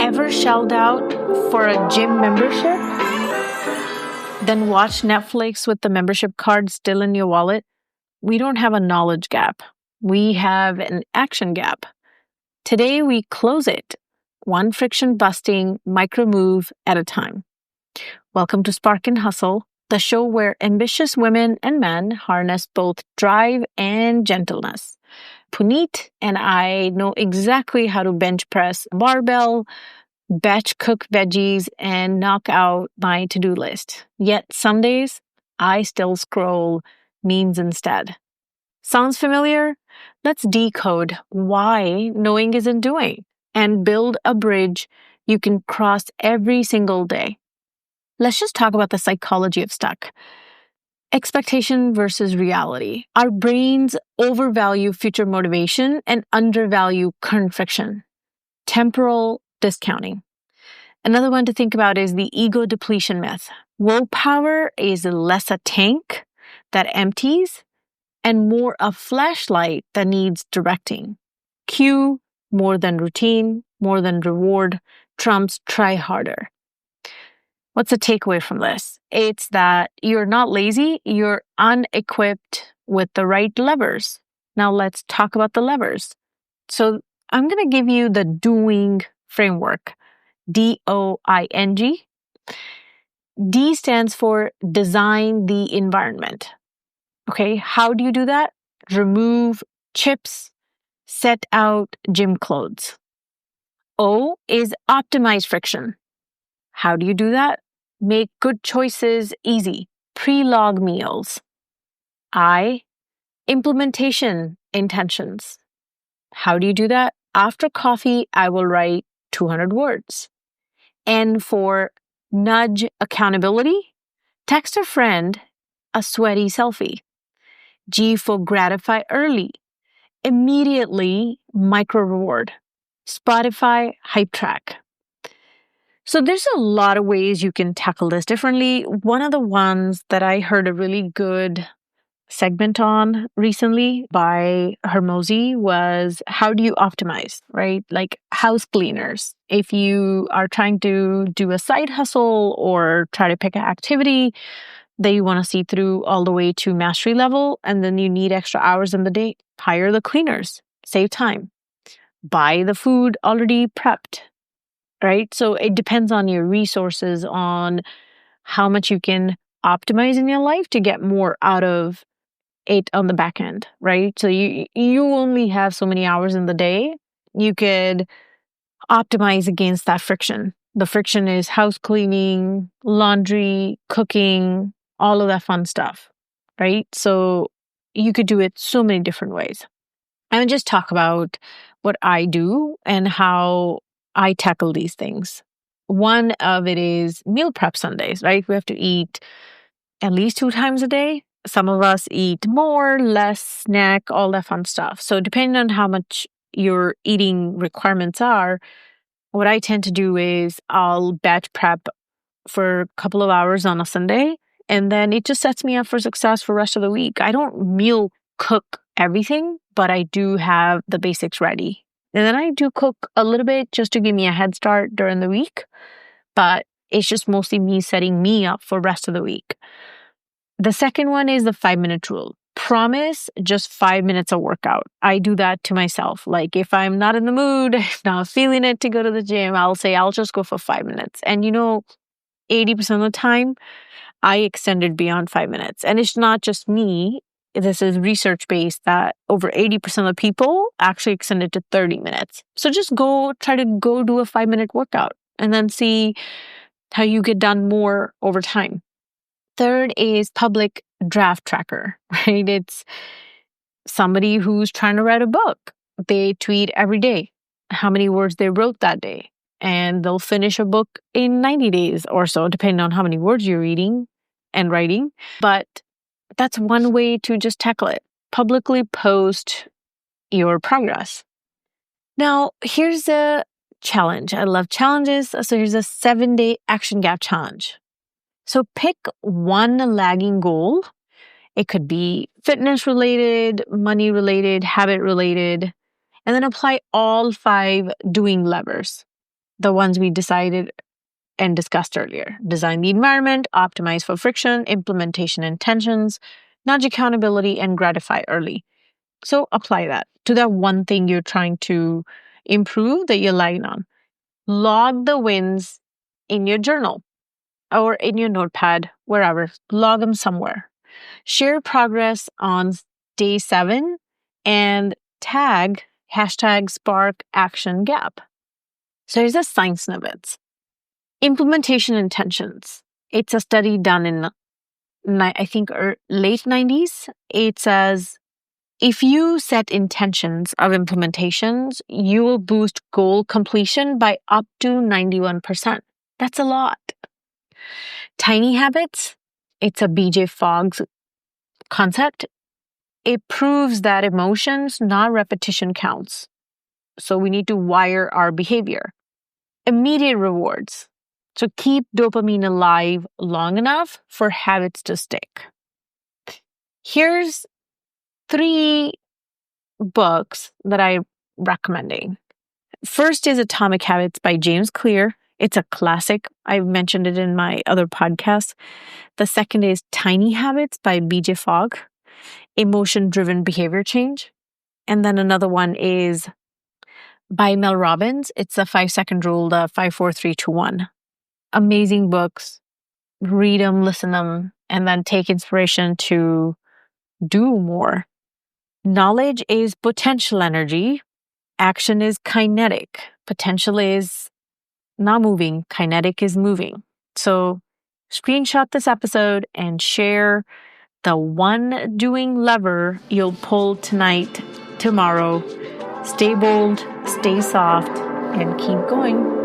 Ever shelled out for a gym membership? Then watch Netflix with the membership card still in your wallet? We don't have a knowledge gap. We have an action gap. Today, we close it, one friction-busting micro move at a time. Welcome to Spark and Hustle, the show where ambitious women and men harness both drive and gentleness. Puneet and I know exactly how to bench press a barbell, batch cook veggies, and knock out my to-do list. Yet some days, I still scroll memes instead. Sounds familiar? Let's decode why knowing isn't doing and build a bridge you can cross every single day. Let's just talk about the psychology of stuck. Expectation versus reality. Our brains overvalue future motivation and undervalue current friction. Temporal discounting. Another one to think about is the ego depletion myth. Willpower is less a tank that empties and more a flashlight that needs directing. Cue more than routine, more than reward, trumps try harder. What's the takeaway from this? It's that you're not lazy, you're unequipped with the right levers. Now let's talk about the levers. So I'm going to give you the doing framework, D.O.I.N.G. D stands for design the environment. Okay, how do you do that? Remove chips, set out gym clothes. O is optimize friction. How do you do that? Make good choices easy. Pre-log meals. I, implementation intentions. How do you do that? After coffee, I will write 200 words. N for nudge accountability. Text a friend a sweaty selfie. G for gratify early. Immediately micro reward. Spotify hype track. So there's a lot of ways you can tackle this differently. One of the ones that I heard a really good segment on recently by Hermosi was how do you optimize, right? Like house cleaners. If you are trying to do a side hustle or try to pick an activity that you want to see through all the way to mastery level, and then you need extra hours in the day, hire the cleaners, save time, buy the food already prepped. Right? So it depends on your resources, on how much you can optimize in your life to get more out of it on the back end, right? So you only have so many hours in the day. You could optimize against that friction. The friction is house cleaning, laundry, cooking, all of that fun stuff, right? So you could do it so many different ways. I would just talk about what I do and how I tackle these things. One of it is meal prep Sundays, right? We have to eat at least 2 times a day. Some of us eat more, less, snack, all that fun stuff. So depending on how much your eating requirements are, what I tend to do is I'll batch prep for a couple of hours on a Sunday, and then it just sets me up for success for the rest of the week. I don't meal cook everything, but I do have the basics ready. And then I do cook a little bit just to give me a head start during the week, but it's just mostly me setting me up for the rest of the week. The second one is the 5-minute rule. Promise just 5 minutes of workout. I do that to myself. Like if I'm not in the mood, not feeling it to go to the gym, I'll say I'll just go for 5 minutes. And 80% of the time, I extended beyond 5 minutes. And it's not just me. This is research-based that over 80% of people actually extend it to 30 minutes. So just try to go do a 5-minute workout and then see how you get done more over time. Third is public draft tracker, right? It's somebody who's trying to write a book. They tweet every day how many words they wrote that day. And they'll finish a book in 90 days or so, depending on how many words you're reading and writing. But that's one way to just tackle it. Publicly post your progress. Now, here's a challenge. I love challenges. So here's a 7-day action gap challenge. So pick one lagging goal. It could be fitness related, money related, habit related, and then apply all 5 doing levers. the ones we decided and discussed earlier. Design the environment, optimize for friction, implementation intentions, nudge accountability, and gratify early. So apply that to that one thing you're trying to improve that you're lagging on. Log the wins in your journal or in your notepad, wherever. Log them somewhere. Share progress on day 7 and tag #SparkActionGap. So here's a science snippets. Implementation intentions. It's a study done in, I think, late 90s. It says, if you set intentions of implementations, you will boost goal completion by up to 91%. That's a lot. Tiny habits. It's a BJ Fogg's concept. It proves that emotions, not repetition, counts. So we need to wire our behavior. Immediate rewards. So keep dopamine alive long enough for habits to stick. Here's 3 books that I'm recommending. First is Atomic Habits by James Clear. It's a classic. I've mentioned it in my other podcasts. The second is Tiny Habits by BJ Fogg, Emotion-Driven Behavior Change. And then another one is by Mel Robbins. It's the 5-second rule, the 5, 4, 3, 2, 1. Amazing books. Read them, listen them, and then take inspiration to do more. Knowledge is potential energy. Action is kinetic. Potential is not moving. Kinetic is moving. So screenshot this episode and share the one doing lever you'll pull tonight, tomorrow. Stay bold, stay soft, and keep going.